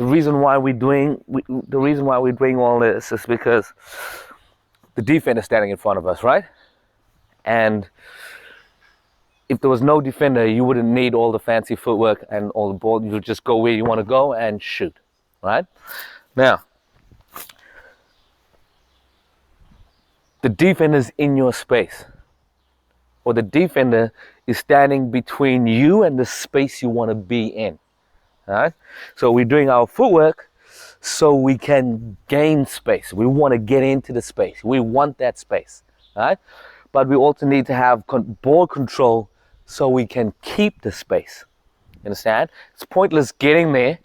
The reason why we're doing all this is because the defender is standing in front of us, right? And if there was no defender, you wouldn't need all the fancy footwork and all the ball. You would just go where you want to go and shoot, right? Now, the defender is in your space, or the defender is standing between you and the space you want to be in, all right? So we're doing our footwork so we can gain space. We want to get into the space. We want that space, all right? But we also need to have ball control so we can keep the space. You understand? It's pointless getting there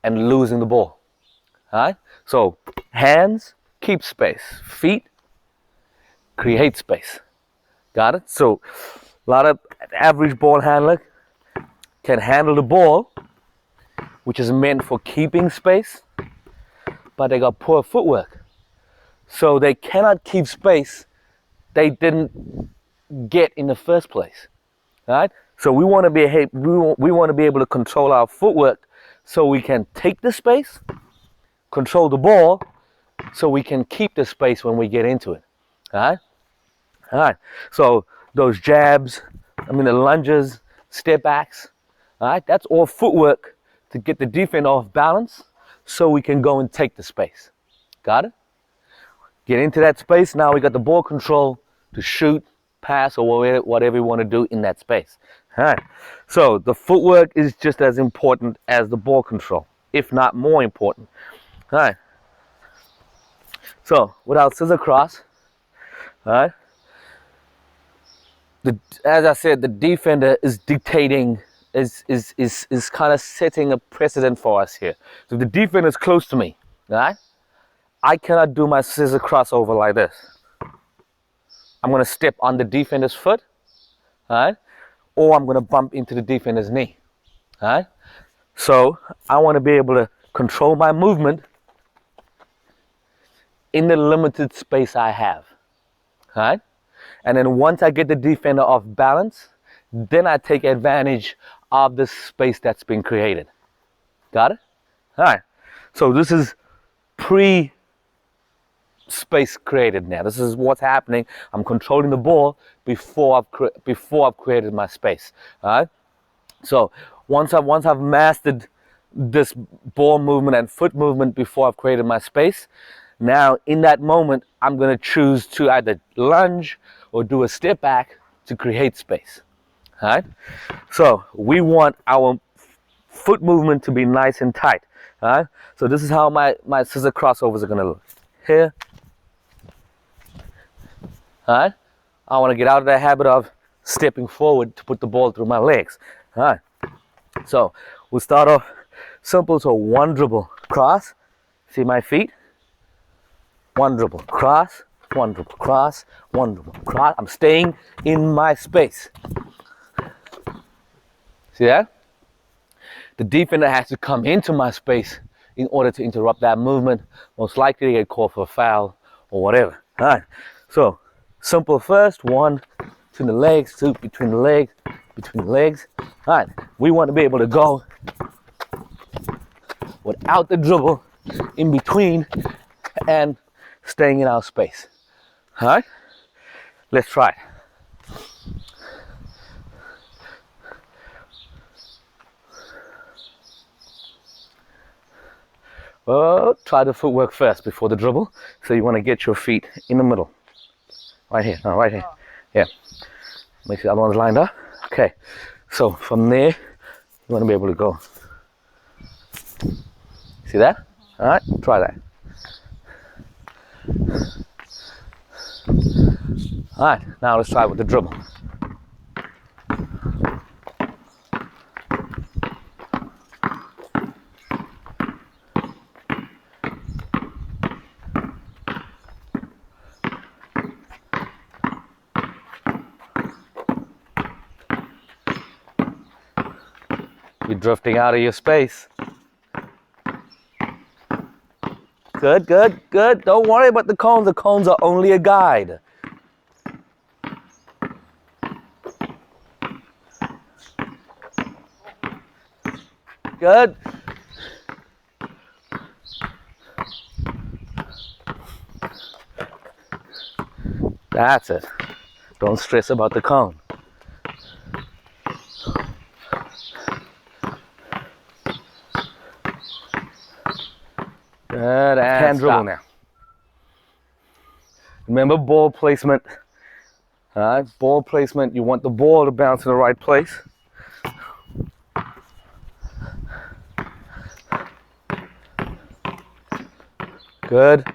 and losing the ball. All right? So hands, keep space. Feet, create space. Got it? So a lot of average ball handler can handle the ball, which is meant for keeping space, but they got poor footwork. So they cannot keep space they didn't get in the first place. Right? So we want to be able to control our footwork so we can take the space, control the ball so we can keep the space when we get into it. All right. So those jabs, the lunges, step backs, all right, that's all footwork to get the defender off balance so we can go and take the space. Got it? Get into that space. Now we got the ball control to shoot, pass, or whatever you want to do in that space. All right. So the footwork is just as important as the ball control, if not more important. All right. So with our scissor cross, all right, as I said, the defender is dictating, is kind of setting a precedent for us here. So the defender is close to me, all right? I cannot do my scissor crossover like this. I'm going to step on the defender's foot, all right? Or I'm going to bump into the defender's knee, all right? So I want to be able to control my movement in the limited space I have, all right? And then once I get the defender off balance, then I take advantage of the space that's been created. Got it? All right. So this is pre-space created now. This is what's happening. I'm controlling the ball before I've created my space. All right. So once I've mastered this ball movement and foot movement before I've created my space, now in that moment I'm going to choose to either lunge or do a step back to create space. All right. So we want our foot movement to be nice and tight. All right. So this is how my scissor crossovers are going to look. Here. All right. I want to get out of the habit of stepping forward to put the ball through my legs. All right. So we'll start off simple. So one dribble, cross. See my feet? One dribble, cross. One dribble, cross. One dribble, cross. I'm staying in my space. See that? The defender has to come into my space in order to interrupt that movement. Most likely to get called for a foul or whatever. All right. So simple first. One between the legs. Two between the legs. Between the legs. All right. We want to be able to go without the dribble in between and staying in our space. All right. Let's try it. Well, try the footwork first before the dribble. So you want to get your feet in the middle. Right here. No, right here. Yeah. Make sure the other one's lined up. Okay. So from there, you want to be able to go. See that? All right. Try that. All right. Now let's try it with the dribble. You're drifting out of your space. Good, good, good. Don't worry about the cones. The cones are only a guide. Good. That's it. Don't stress about the cone. Good, and hand dribble now. Remember ball placement. All right, ball placement. You want the ball to bounce in the right place. Good.